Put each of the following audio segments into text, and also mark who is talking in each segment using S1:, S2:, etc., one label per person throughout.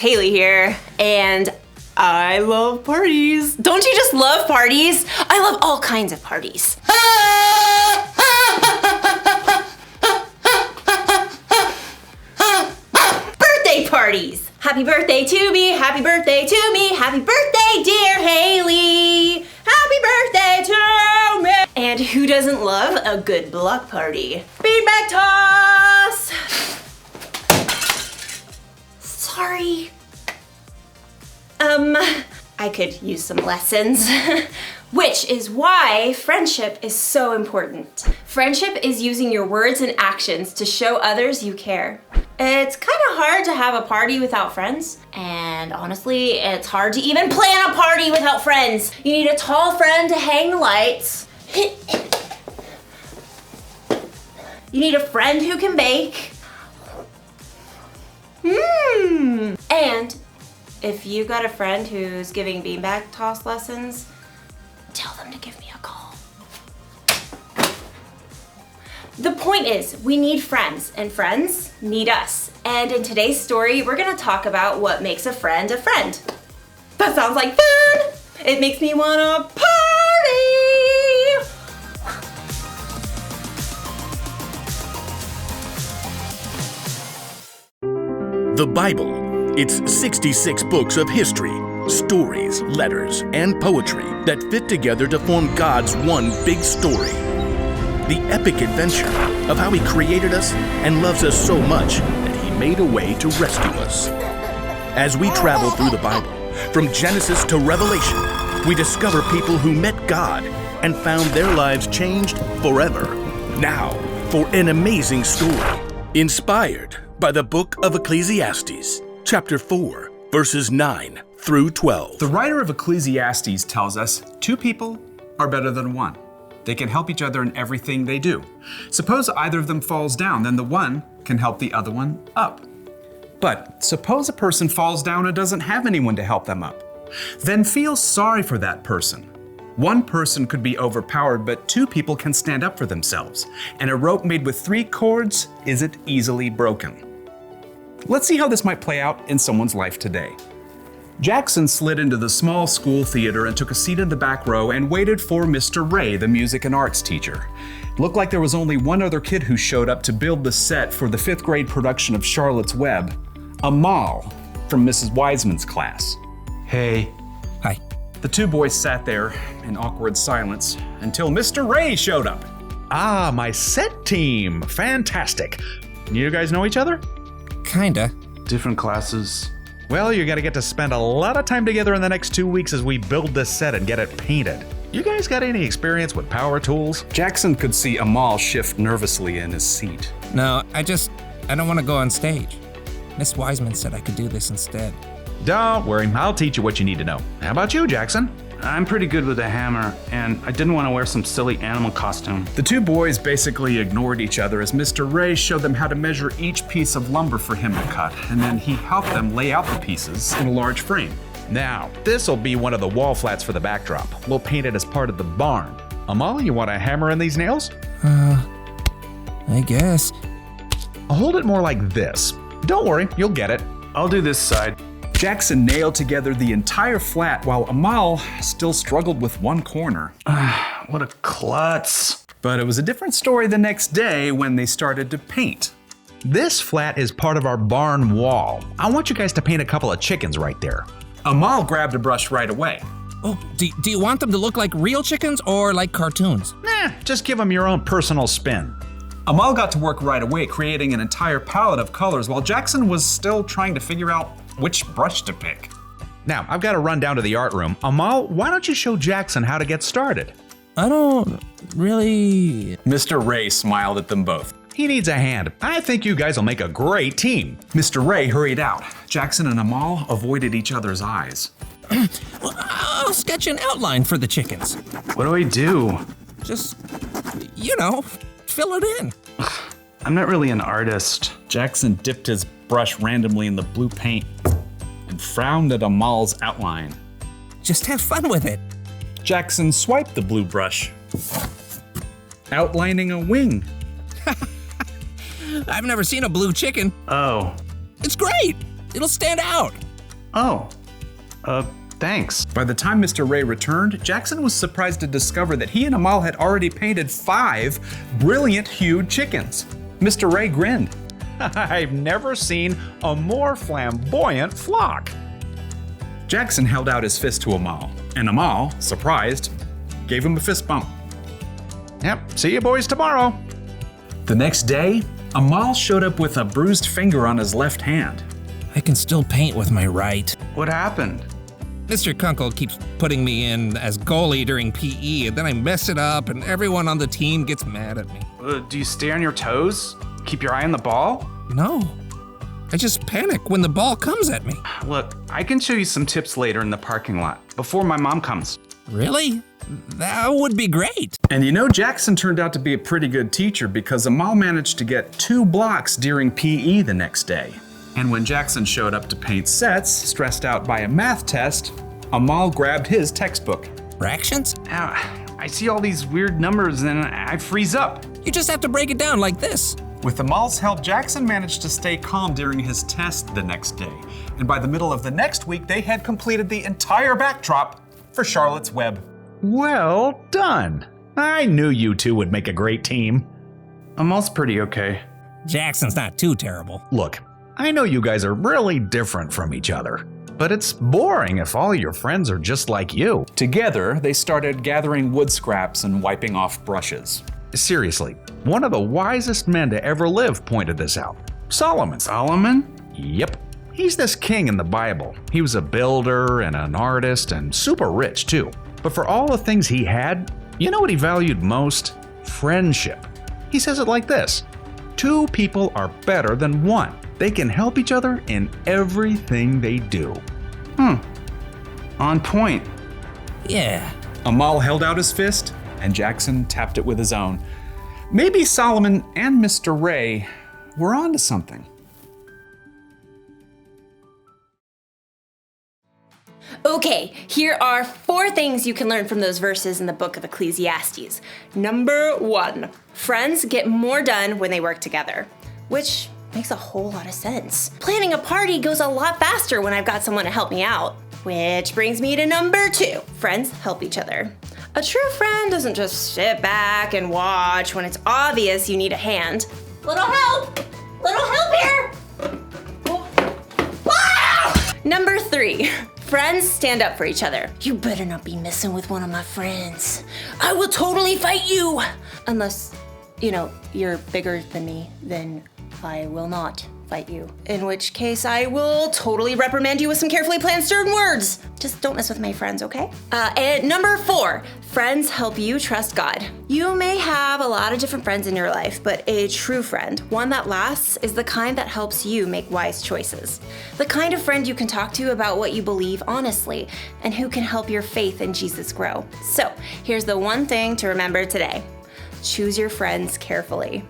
S1: Haley here, and I love parties. Don't you just love parties? I love all kinds of parties. Birthday parties! Happy birthday to me, happy birthday to me, happy birthday, dear Haley! Happy birthday to me! And who doesn't love a good block party? Beanbag toss! Sorry. I could use some lessons. Which is why friendship is so important. Friendship is using your words and actions to show others you care. It's kind of hard to have a party without friends. And honestly, it's hard to even plan a party without friends. You need a tall friend to hang the lights. You need a friend who can bake. And if you got a friend who's giving beanbag toss lessons, tell them to give me a call. The point is, we need friends, and friends need us. And in today's story, we're gonna talk about what makes a friend a friend. That sounds like fun! It makes me wanna party!
S2: The Bible. It's 66 books of history, stories, letters, and poetry that fit together to form God's one big story. The epic adventure of how He created us and loves us so much that He made a way to rescue us. As we travel through the Bible, from Genesis to Revelation, we discover people who met God and found their lives changed forever. Now, for an amazing story, inspired by the book of Ecclesiastes, chapter 4, verses 9 through 12.
S3: The writer of Ecclesiastes tells us 2 people are better than 1. They can help each other in everything they do. Suppose either of them falls down, then the one can help the other one up. But suppose a person falls down and doesn't have anyone to help them up. Then feel sorry for that person. One person could be overpowered, but 2 people can stand up for themselves. And a rope made with 3 cords isn't easily broken. Let's see how this might play out in someone's life today. Jackson slid into the small school theater and took a seat in the back row and waited for Mr. Ray, the music and arts teacher. It looked like there was only one other kid who showed up to build the set for the 5th grade production of Charlotte's Web, Amal from Mrs. Wiseman's class. Hey.
S4: Hi.
S3: The 2 boys sat there in awkward silence until Mr. Ray showed up.
S5: Ah, my set team. Fantastic. You guys know each other?
S4: Kinda.
S3: Different classes.
S5: Well, you're gonna get to spend a lot of time together in the next 2 weeks as we build this set and get it painted. You guys got any experience with power tools?
S3: Jackson could see Amal shift nervously in his seat.
S4: No, I don't want to go on stage. Miss Wiseman said I could do this instead.
S5: Don't worry, I'll teach you what you need to know. How about you, Jackson?
S6: I'm pretty good with a hammer, and I didn't want to wear some silly animal costume.
S3: The 2 boys basically ignored each other as Mr. Ray showed them how to measure each piece of lumber for him to cut, and then he helped them lay out the pieces in a large frame.
S5: Now, this'll be one of the wall flats for the backdrop. We'll paint it as part of the barn. Amal, you want a hammer in these nails?
S4: I guess.
S5: I'll hold it more like this. Don't worry, you'll get it.
S6: I'll do this side.
S3: Jackson nailed together the entire flat while Amal still struggled with one corner.
S6: What a klutz.
S3: But it was a different story the next day when they started to paint.
S5: This flat is part of our barn wall. I want you guys to paint a couple of chickens right there.
S3: Amal grabbed a brush right away.
S4: Oh, do you want them to look like real chickens or like cartoons?
S5: Just give them your own personal spin.
S3: Amal got to work right away, creating an entire palette of colors while Jackson was still trying to figure out which brush to pick.
S5: Now, I've got to run down to the art room. Amal, why don't you show Jackson how to get started?
S4: I don't really...
S3: Mr. Ray smiled at them both.
S5: He needs a hand. I think you guys will make a great team.
S3: Mr. Ray hurried out. Jackson and Amal avoided each other's eyes.
S4: Well, I'll sketch an outline for the chickens.
S6: What do I do?
S4: Just, fill it in.
S6: I'm not really an artist.
S3: Jackson dipped his brush randomly in the blue paint and frowned at Amal's outline.
S4: Just have fun with it.
S3: Jackson swiped the blue brush, outlining a wing.
S4: I've never seen a blue chicken.
S6: Oh.
S4: It's great. It'll stand out.
S3: Oh, thanks. By the time Mr. Ray returned, Jackson was surprised to discover that he and Amal had already painted 5 brilliant hued chickens. Mr. Ray grinned.
S5: I've never seen a more flamboyant flock.
S3: Jackson held out his fist to Amal, and Amal, surprised, gave him a fist bump.
S5: Yep, see you boys tomorrow.
S3: The next day, Amal showed up with a bruised finger on his left hand.
S4: I can still paint with my right.
S6: What happened?
S4: Mr. Kunkel keeps putting me in as goalie during PE, and then I mess it up, and everyone on the team gets mad at me.
S6: Do you stay on your toes? Keep your eye on the ball?
S4: No, I just panic when the ball comes at me.
S6: Look, I can show you some tips later in the parking lot, before my mom comes.
S4: Really? That would be great.
S3: And you know, Jackson turned out to be a pretty good teacher because Amal managed to get 2 blocks during PE the next day. And when Jackson showed up to paint sets, stressed out by a math test, Amal grabbed his textbook.
S4: Fractions?
S6: I see all these weird numbers and I freeze up.
S4: You just have to break it down like this.
S3: With Amal's help, Jackson managed to stay calm during his test the next day. And by the middle of the next week, they had completed the entire backdrop for Charlotte's Web.
S5: Well done. I knew you two would make a great team.
S6: Amal's pretty okay.
S4: Jackson's not too terrible.
S5: Look, I know you guys are really different from each other, but it's boring if all your friends are just like you.
S3: Together, they started gathering wood scraps and wiping off brushes.
S5: Seriously, one of the wisest men to ever live pointed this out. Solomon.
S6: Solomon?
S5: Yep. He's this king in the Bible. He was a builder and an artist and super rich too. But for all the things he had, you know what he valued most? Friendship. He says it like this: 2 people are better than 1. They can help each other in everything they do.
S6: On point.
S4: Yeah.
S3: Amal held out his fist, and Jackson tapped it with his own. Maybe Solomon and Mr. Ray were onto something.
S1: Okay, here are 4 things you can learn from those verses in the book of Ecclesiastes. Number 1, friends get more done when they work together, which makes a whole lot of sense. Planning a party goes a lot faster when I've got someone to help me out. Which brings me to number 2, friends help each other. A true friend doesn't just sit back and watch when it's obvious you need a hand. Little help here! Ah! Number 3, friends stand up for each other. You better not be messing with one of my friends. I will totally fight you! Unless, you're bigger than me, then I will not fight you. In which case, I will totally reprimand you with some carefully planned stern words. Just don't mess with my friends, okay? And number 4, friends help you trust God. You may have a lot of different friends in your life, but a true friend, one that lasts, is the kind that helps you make wise choices. The kind of friend you can talk to about what you believe honestly, and who can help your faith in Jesus grow. So, here's the one thing to remember today. Choose your friends carefully.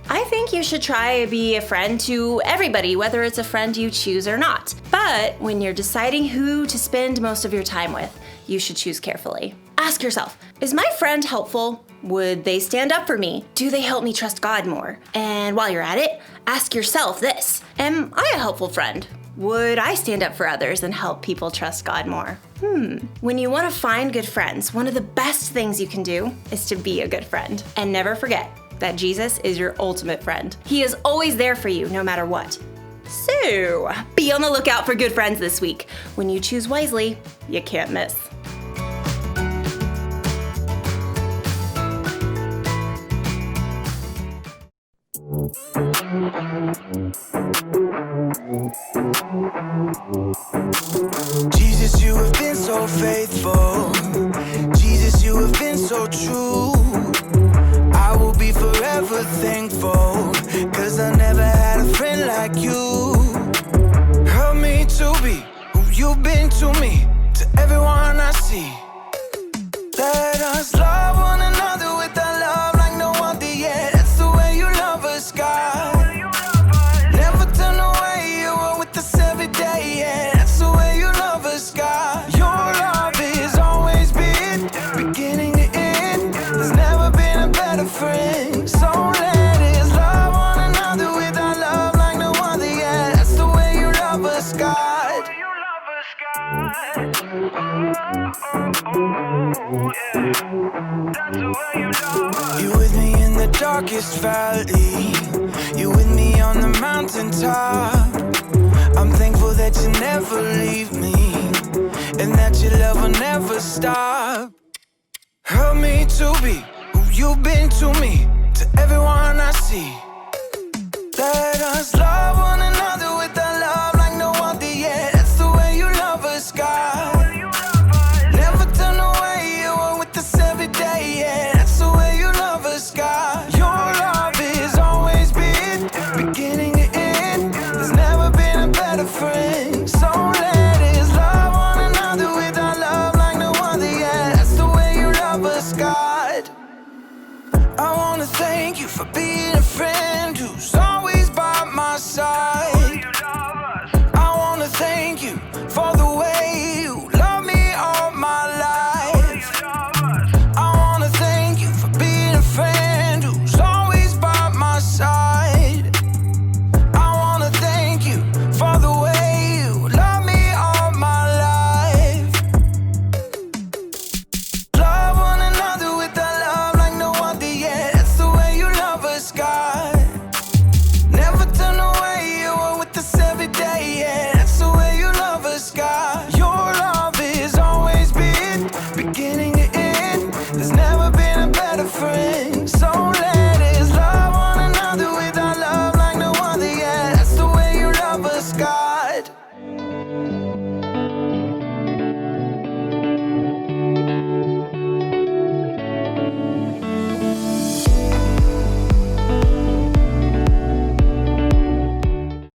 S1: I think you should try to be a friend to everybody, whether it's a friend you choose or not. But when you're deciding who to spend most of your time with, you should choose carefully. Ask yourself, is my friend helpful? Would they stand up for me? Do they help me trust God more? And while you're at it, ask yourself this: am I a helpful friend? Would I stand up for others and help people trust God more? When you want to find good friends, one of the best things you can do is to be a good friend. And never forget that Jesus is your ultimate friend. He is always there for you, no matter what. So, be on the lookout for good friends this week. When you choose wisely, you can't miss.
S7: Jesus, you have been so faithful. Jesus, you have been so true. I will be forever thankful, 'cause I never had a friend like you. Help me to be who you've been to me, to everyone I see. Let us love one another with a love like no other yet. That's the way you love us, God. Never turn away, you are with us every day, yeah. That's the way you love us, God. Your love has always been beginning to end. There's never been a better friend. So let us love one another with our love like no other, yeah. That's the way you love us, God. You with me in the darkest valley. You with me on the mountaintop. I'm thankful that you never leave me, and that your love will never stop. Help me to be who you've been to me, to everyone I see. Let us love.